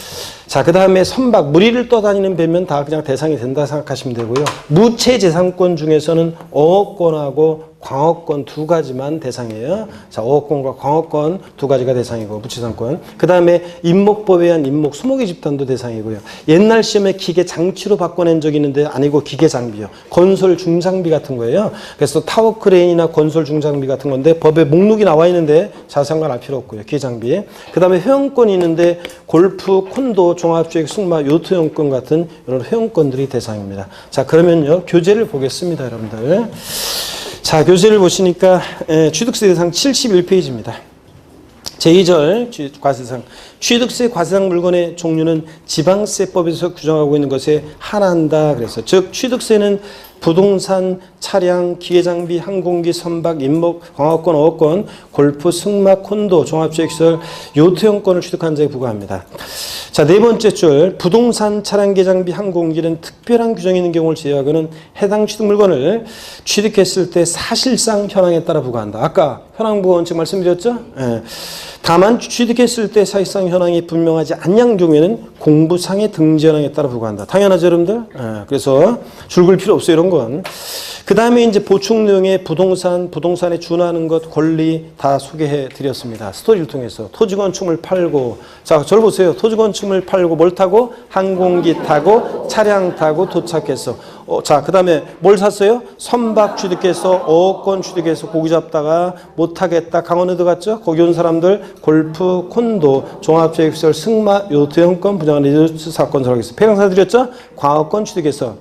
자, 그 다음에 선박, 무리를 떠다니는 배면 다 그냥 대상이 된다 생각하시면 되고요. 무채재산권 중에서는 어업권하고 광업권 두 가지만 대상이에요. 자, 어업권과 광업권 두 가지가 대상이고, 무채재산권. 그 다음에 임목법에 의한 임목, 수목의 집단도 대상이고요. 옛날 시험에 기계 장치로 바꿔낸 적이 있는데 아니고 기계 장비요. 건설 중장비 같은 거예요. 그래서 타워 크레인이나 건설 중장비 같은 건데 법에 목록이 나와 있는데 자세한 건 알 필요 없고요. 기계 장비. 그 다음에 회원권이 있는데 골프, 콘도, 종합주택, 승마, 요트 회원권 같은 이런 회원권들이 대상입니다. 자, 그러면요. 교재를 보겠습니다, 여러분들. 자, 교재를 보시니까 취득세 대상 71페이지입니다. 제2절 과세상. 취득세 과세상 물건의 종류는 지방세법에서 규정하고 있는 것에 한한다. 그래서 즉 취득세는 부동산, 차량, 기계장비, 항공기, 선박, 임목, 광업권, 어업권, 골프, 승마, 콘도, 종합주택시설, 요트형권을 취득한 자에 부과합니다. 자, 네 번째 줄 부동산, 차량, 기계장비, 항공기는 특별한 규정이 있는 경우를 제외하고는 해당 취득 물건을 취득했을 때 사실상 현황에 따라 부과한다. 아까 현황부원칙 말씀드렸죠? 예. 다만 취득했을 때 사실상 현황이 분명하지 않는 경우에는 공부상의 등재 현황에 따라 부과한다. 당연하죠, 여러분들? 예. 그래서 줄글 필요 없어요, 이런 건. 그 다음에 이제 보충 내용의 부동산에 준하는 것, 권리 다 소개해 드렸습니다. 스토리를 통해서. 토지 건축물 팔고, 자, 저를 보세요. 토지 건축물 팔고 뭘 타고? 항공기 타고, 차량 타고 도착했어. 자, 그 다음에 뭘 샀어요? 선박 취득해서, 어업권 취득해서 고기 잡다가 못하겠다. 강원에도 갔죠? 거기 온 사람들, 골프, 콘도, 종합주택시설, 승마, 요트형권, 분양한 리조트 사건 설하겠어. 폐강사 드렸죠? 광업권 취득해서.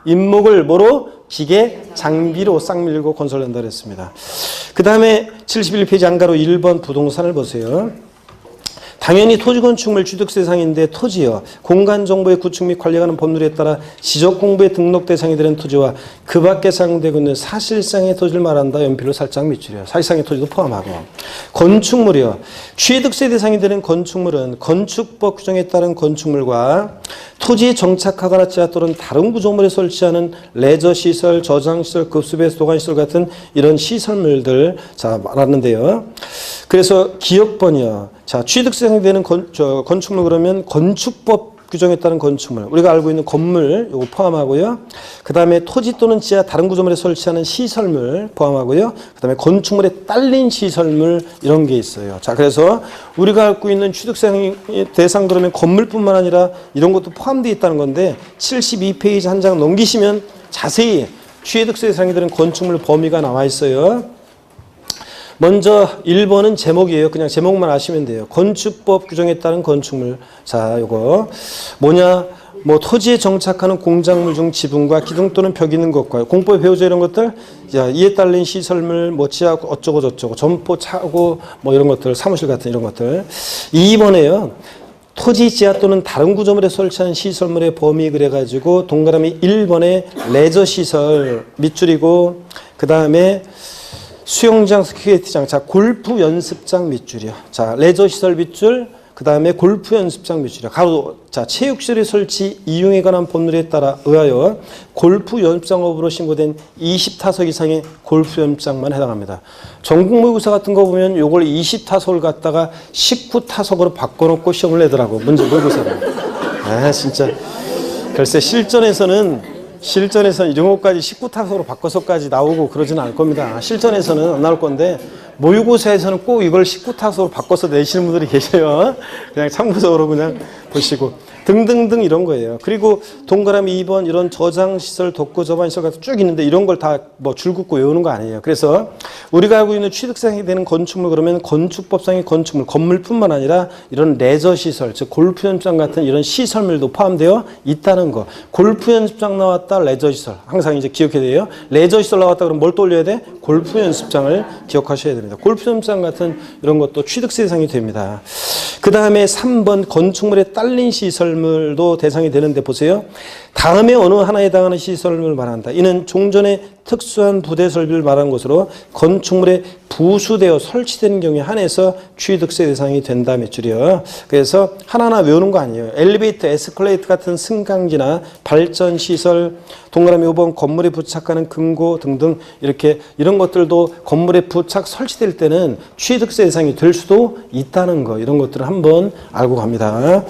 임목을 뭐로? 기계, 장비로 싹 밀고 건설한다 그랬습니다. 그 다음에 71페이지 안가로 1번 부동산을 보세요. 당연히 토지 건축물 취득세 대상인데 토지요. 공간정보의 구축 및 관리하는 법률에 따라 지적공부의 등록 대상이 되는 토지와 그 밖에 사용되고 있는 사실상의 토지를 말한다. 연필로 살짝 밑줄이요. 사실상의 토지도 포함하고. 건축물이요. 취득세 대상이 되는 건축물은 건축법 규정에 따른 건축물과 토지에 정착하거나 지하 또는 다른 구조물에 설치하는 레저시설, 저장시설, 급수배수, 도관시설 같은 이런 시설물들 자 말하는데요. 그래서 기억번이요. 자, 취득세 되는 건축물 그러면 건축법 규정에 따른 건축물. 우리가 알고 있는 건물 요거 포함하고요. 그 다음에 토지 또는 지하 다른 구조물에 설치하는 시설물 포함하고요. 그 다음에 건축물에 딸린 시설물 이런 게 있어요. 자, 그래서 우리가 알고 있는 취득세 대상 그러면 건물뿐만 아니라 이런 것도 포함되어 있다는 건데 72페이지 한 장 넘기시면 자세히 취득세 대상이 되는 건축물 범위가 나와 있어요. 먼저 1번은 제목이에요. 그냥 제목만 아시면 돼요. 건축법 규정에 따른 건축물. 자, 요거 뭐냐? 뭐 토지에 정착하는 공작물 중 지붕과 기둥 또는 벽 있는 것과 공법에 배우죠 이런 것들. 자, 이에 딸린 시설물 뭐 지하 어쩌고 저쩌고 점포 차고 뭐 이런 것들 사무실 같은 이런 것들. 2번에요. 토지 지하 또는 다른 구조물에 설치한 시설물의 범위 그래가지고 동그라미 1번에 레저 시설 밑줄이고 그 다음에 수영장, 스케이트장, 자 골프 연습장 밑줄이요. 자 레저 시설 밑줄, 그 다음에 골프 연습장 밑줄이요. 가로 자 체육시설의 설치 이용에 관한 법률에 따라 의하여 골프 연습장업으로 신고된 20타석 이상의 골프 연습장만 해당합니다. 전국 모의고사 같은 거 보면 요걸 20타석을 갖다가 19타석으로 바꿔놓고 시험을 내더라고. 문제 모의고사를. 아 진짜 글쎄 실전에서는 이런 것까지 19타석으로 바꿔서까지 나오고 그러지는 않을 겁니다. 실전에서는 안 나올 건데 모의고사에서는 꼭 이걸 19타석으로 바꿔서 내시는 분들이 계셔요. 그냥 참고적으로 그냥 보시고 등등등 이런 거예요. 그리고 동그라미 2번 이런 저장시설, 독고 저반시설 같은 쭉 있는데 이런 걸 다 뭐 줄 긋고 외우는 거 아니에요. 그래서 우리가 알고 있는 취득세상이 되는 건축물 그러면 건축법상의 건축물, 건물뿐만 아니라 이런 레저시설, 즉 골프 연습장 같은 이런 시설물도 포함되어 있다는 거. 골프 연습장 나왔다, 레저시설. 항상 이제 기억해야 돼요. 레저시설 나왔다 그러면 뭘 떠올려야 돼? 골프 연습장을 기억하셔야 됩니다. 골프 연습장 같은 이런 것도 취득세 대상이 됩니다. 그 다음에 3번 건축물에 딸린 시설물도 대상이 되는데 보세요. 다음에 어느 하나에 해당하는 시설물을 말한다. 이는 종전의 특수한 부대 설비를 말하는 것으로 건축물에 부수되어 설치되는 경우에 한해서 취득세 대상이 된다 몇 줄이요. 그래서 하나하나 외우는 거 아니에요. 엘리베이터, 에스컬레이터 같은 승강기나 발전시설, 동그라미 5번 건물에 부착하는 금고 등등 이렇게 이런 것들도 건물에 부착 설치될 때는 취득세 대상이 될 수도 있다는 거. 이런 것들을 한번 알고 갑니다.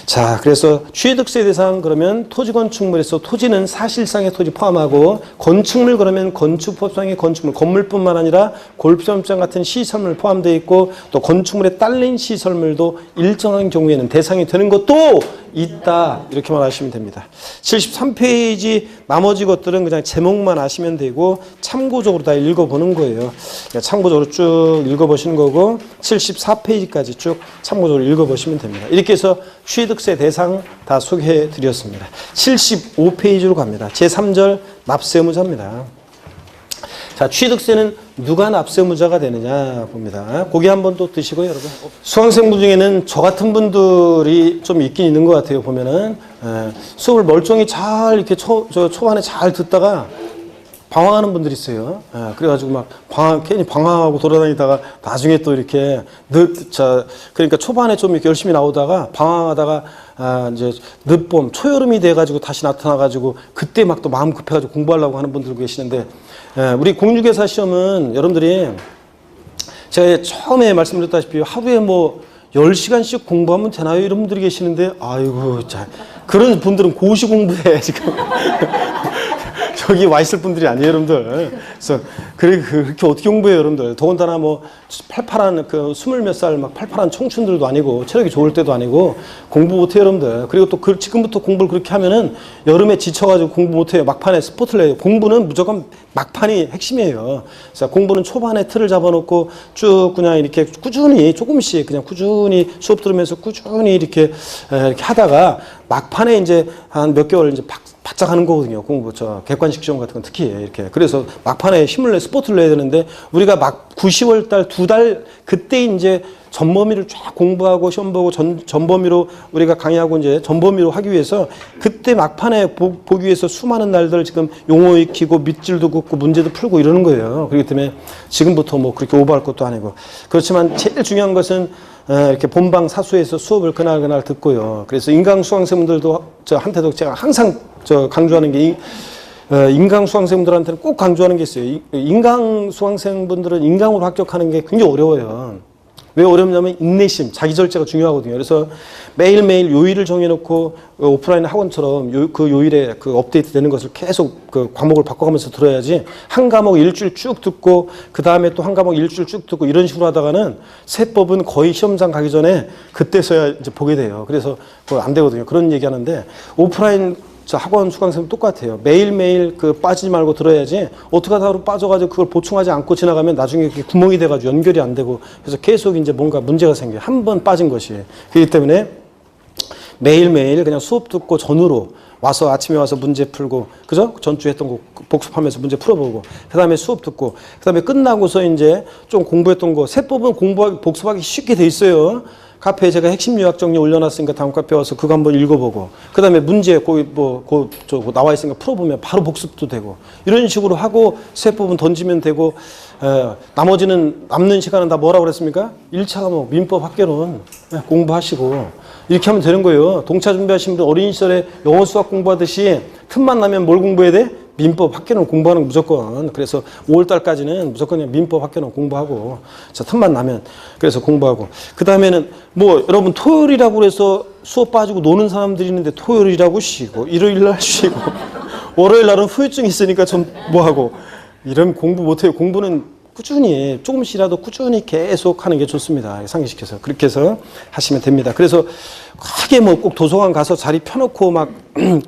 자, 그래서 취득세 대상 그러면 토지 건축물에서 토지는 사실상의 토지 포함하고 건축물 그러면 건축법상의 건축물, 건물뿐만 아니라 골프장장 같은 시설물 포함되어 있고 또 건축물에 딸린 시설물도 일정한 경우에는 대상이 되는 것도 있다. 이렇게 말하시면 됩니다. 73페이지 나머지 것들은 그냥 제목만 아시면 되고 참고적으로 다 읽어보는 거예요. 참고적으로 쭉 읽어보시는 거고 74페이지까지 쭉 참고적으로 읽어보시면 됩니다. 이렇게 해서 취득세 대상 다 소개해 드렸습니다. 75페이지로 갑니다. 제3절 납세의무자입니다. 자, 취득세는 누가 납세의무자가 되느냐 봅니다. 고기 한번 또 드시고요, 여러분. 수강생분 중에는 저 같은 분들이 좀 있긴 있는 것 같아요. 보면은 수업을 멀쩡히 잘 이렇게 초반에 잘 듣다가 방황하는 분들이 있어요. 그래가지고 막 괜히 방황하고 돌아다니다가 나중에 또 이렇게 그러니까 초반에 좀 이렇게 열심히 나오다가 방황하다가 이제 늦봄, 초여름이 돼가지고 다시 나타나가지고 그때 막 또 마음 급해가지고 공부하려고 하는 분들도 계시는데 우리 공유계사 시험은 여러분들이 제가 처음에 말씀드렸다시피 하루에 뭐 10시간씩 공부하면 되나요? 이런 분들이 계시는데 아이고 자 그런 분들은 고시 공부해 지금. 여기 와 있을 분들이 아니에요, 여러분들. 그래서 그렇게 어떻게 공부해요, 여러분들. 더군다나 뭐 팔팔한 그 20몇 살 막 팔팔한 청춘들도 아니고 체력이 좋을 때도 아니고 공부 못해요, 여러분들. 그리고 또 지금부터 공부를 그렇게 하면은 여름에 지쳐가지고 공부 못해요. 막판에 스포트를 해요. 공부는 무조건 막판이 핵심이에요. 그래서 공부는 초반에 틀을 잡아놓고 쭉 그냥 이렇게 꾸준히 조금씩 그냥 꾸준히 수업 들으면서 꾸준히 이렇게 하다가 막판에 이제 한 몇 개월 이제 바짝 하는 거거든요. 공부, 객관식 시험 같은 건 특히 이렇게. 그래서 막판에 힘을 내 스포트를 내야 되는데 우리가 막 9, 10월 달 2달 그때 이제 전범위를 쫙 공부하고 시험 보고 전범위로 우리가 강의하고 이제 전범위로 하기 위해서 그때 막판에 보기 위해서 수많은 날들 지금 용어 익히고 밑줄도 긋고 문제도 풀고 이러는 거예요. 그렇기 때문에 지금부터 뭐 그렇게 오버할 것도 아니고. 그렇지만 제일 중요한 것은 이렇게 본방 사수에서 수업을 그날 듣고요. 그래서 인강 수강생분들도 저한테도 제가 항상 강조하는 게 인강 수강생분들한테는 꼭 강조하는 게 있어요. 인강 수강생분들은 인강으로 합격하는 게 굉장히 어려워요. 왜 어렵냐면 인내심, 자기 절제가 중요하거든요. 그래서 매일매일 요일을 정해놓고 오프라인 학원처럼 그 요일에 그 업데이트 되는 것을 계속 그 과목을 바꿔가면서 들어야지 한 과목 일주일 쭉 듣고 그 다음에 또 한 과목 일주일 쭉 듣고 이런 식으로 하다가는 세법은 거의 시험장 가기 전에 그때서야 이제 보게 돼요. 그래서 그거 안 되거든요. 그런 얘기 하는데 오프라인 학원 수강생도 똑같아요. 매일매일 빠지지 말고 들어야지 어떻게 하다 빠져가지고 그걸 보충하지 않고 지나가면 나중에 그게 구멍이 돼가지고 연결이 안 되고 그래서 계속 이제 뭔가 문제가 생겨요. 한 번 빠진 것이. 그렇기 때문에 매일매일 그냥 수업 듣고 전후로 와서 아침에 와서 문제 풀고 그죠? 전주 했던 거 복습하면서 문제 풀어보고 그 다음에 수업 듣고 그 다음에 끝나고서 이제 좀 공부했던 거 세법은 복습하기 쉽게 돼 있어요. 카페에 제가 핵심 요약 정리 올려놨으니까 다음 카페 와서 그거 한번 읽어보고 그 다음에 문제 나와 있으니까 풀어보면 바로 복습도 되고 이런 식으로 하고 세법은 던지면 되고 나머지는 남는 시간은 다 뭐라고 그랬습니까? 1차 과목 민법 학개론 공부하시고 이렇게 하면 되는 거예요. 동차 준비하신 분 어린 시절에 영어 수학 공부하듯이 틈만 나면 뭘 공부해야 돼? 민법 학개론 공부하는 거 무조건. 그래서 5월달까지는 무조건 그냥 민법 학개론 공부하고 틈만 나면 그래서 공부하고 그 다음에는 뭐 여러분 토요일이라고 해서 수업 빠지고 노는 사람들이 있는데 토요일이라고 쉬고 일요일날 쉬고 월요일날은 후유증이 있으니까 좀 뭐하고 이러면 공부 못해요. 공부는 꾸준히 조금씩이라도 꾸준히 계속 하는 게 좋습니다. 상기시켜서 그렇게 해서 하시면 됩니다. 그래서 크게 뭐 꼭 도서관 가서 자리 펴놓고 막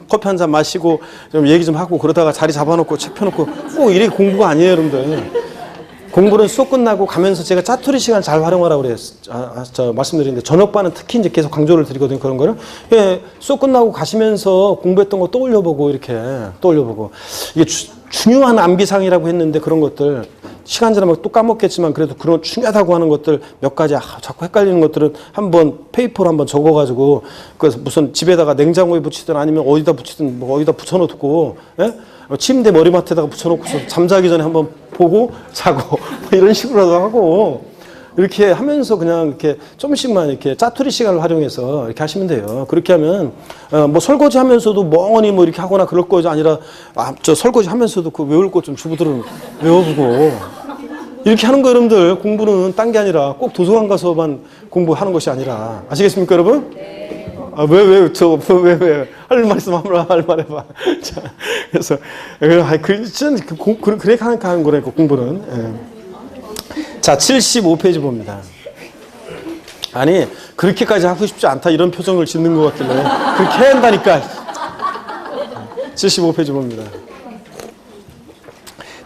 커피 한 잔 마시고 좀 얘기 좀 하고 그러다가 자리 잡아놓고 책 펴놓고 꼭 이게 공부가 아니에요, 여러분들. 공부는 수업 끝나고 가면서 제가 짜투리 시간 잘 활용하라고 그래요. 말씀드리는데 저녁반은 특히 이제 계속 강조를 드리거든요. 그런 거를. 예, 수업 끝나고 가시면서 공부했던 거 떠올려보고 이렇게 떠올려보고 이게 중요한 암기상이라고 했는데 그런 것들 시간 지나면 또 까먹겠지만 그래도 그런 중요하다고 하는 것들 몇 가지 자꾸 헷갈리는 것들은 한번 페이퍼로 한번 적어가지고 그래서 무슨 집에다가 냉장고에 붙이든 아니면 어디다 붙이든 뭐 어디다 붙여놓고 예? 침대 머리맡에다가 붙여놓고서 잠자기 전에 한번 보고 자고 이런 식으로라도 하고 이렇게 하면서 그냥 이렇게 조금씩만 이렇게 짜투리 시간을 활용해서 이렇게 하시면 돼요. 그렇게 하면 뭐 설거지 하면서도 멍하니 뭐 이렇게 하거나 그럴 거지 아니라 설거지 하면서도 그 외울 것 좀 주부들은 외워보고 이렇게 하는 거 여러분들 공부는 딴 게 아니라 꼭 도서관 가서만 공부하는 것이 아니라 아시겠습니까 여러분? 네. 왜? 할 말씀 할 말해봐. 자, 그래서, 그래 하는 거라니까, 공부는. 예. 자, 75페이지 봅니다. 아니, 그렇게까지 하고 싶지 않다, 이런 표정을 짓는 것 같길래. 그렇게 해야 한다니까. 75페이지 봅니다.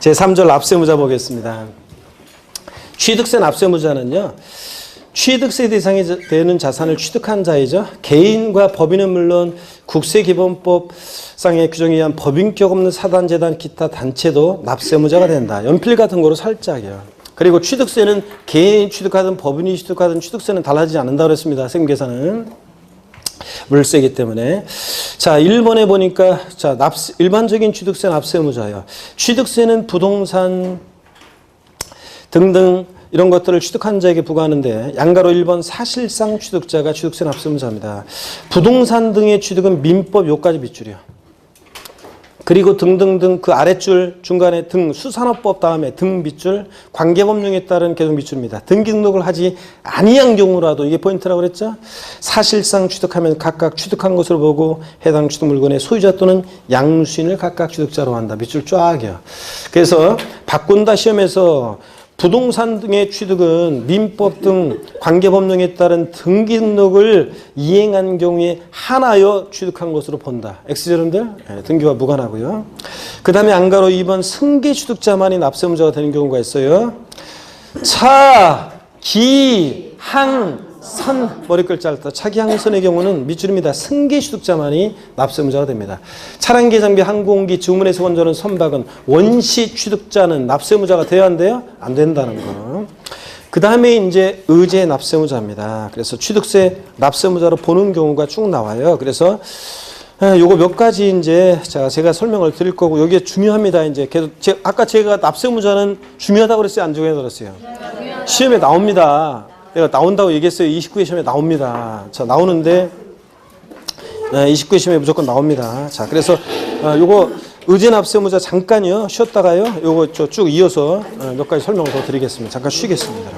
제3절 납세무자 보겠습니다. 취득세 납세무자는요, 취득세 대상이 되는 자산을 취득한 자이죠. 개인과 법인은 물론 국세기본법상의 규정에 의한 법인격 없는 사단, 재단, 기타 단체도 납세무자가 된다. 연필 같은 거로 살짝이요. 그리고 취득세는 개인이 취득하든 법인이 취득하든 취득세는 달라지지 않는다고 그랬습니다. 세금계산은. 물세이기 때문에. 자, 1번에 보니까, 자, 일반적인 취득세 납세무자예요. 취득세는 부동산 등등 이런 것들을 취득한 자에게 부과하는데, 양가로 1번 사실상 취득자가 취득세 납세무자입니다. 부동산 등의 취득은 민법 요까지 밑줄이요. 그리고 등등등 그 아랫줄 중간에 등 수산업법 다음에 등 밑줄 관계법령에 따른 계속 밑줄입니다. 등기 등록을 하지 아니한 경우라도 이게 포인트라고 그랬죠. 사실상 취득하면 각각 취득한 것으로 보고 해당 취득 물건의 소유자 또는 양수인을 각각 취득자로 한다. 밑줄 쫙이요. 그래서 바꾼다 시험에서 부동산 등의 취득은 민법 등 관계법령에 따른 등기 등록을 이행한 경우에 하나여 취득한 것으로 본다. X여러분들 등기와 무관하고요. 그 다음에 안가로 2번 승계 취득자만이 납세무자가 되는 경우가 있어요. 차, 기, 항, 선, 머리글 짧다. 차기항선의 경우는 밑줄입니다. 승계 취득자만이 납세무자가 됩니다. 차량기, 장비, 항공기, 주문에서 건조하는 선박은 원시 취득자는 납세무자가 돼야 한대요? 안 된다는 거. 그 다음에 이제 의제 납세무자입니다. 그래서 취득세 납세무자로 보는 경우가 쭉 나와요. 그래서 요거 몇 가지 이제 제가 설명을 드릴 거고, 여기에 중요합니다. 이제 계속 아까 제가 납세무자는 중요하다고 그랬어요? 안 중요하다고 그랬어요? 시험에 나옵니다. 내가 나온다고 얘기했어요. 29회 시험에 나옵니다. 자, 나오는데 29회 시험에 무조건 나옵니다. 자, 그래서 요거 의제 납세무자 잠깐요 쉬었다가요 요거 쭉 이어서 몇 가지 설명을 더 드리겠습니다. 잠깐 쉬겠습니다.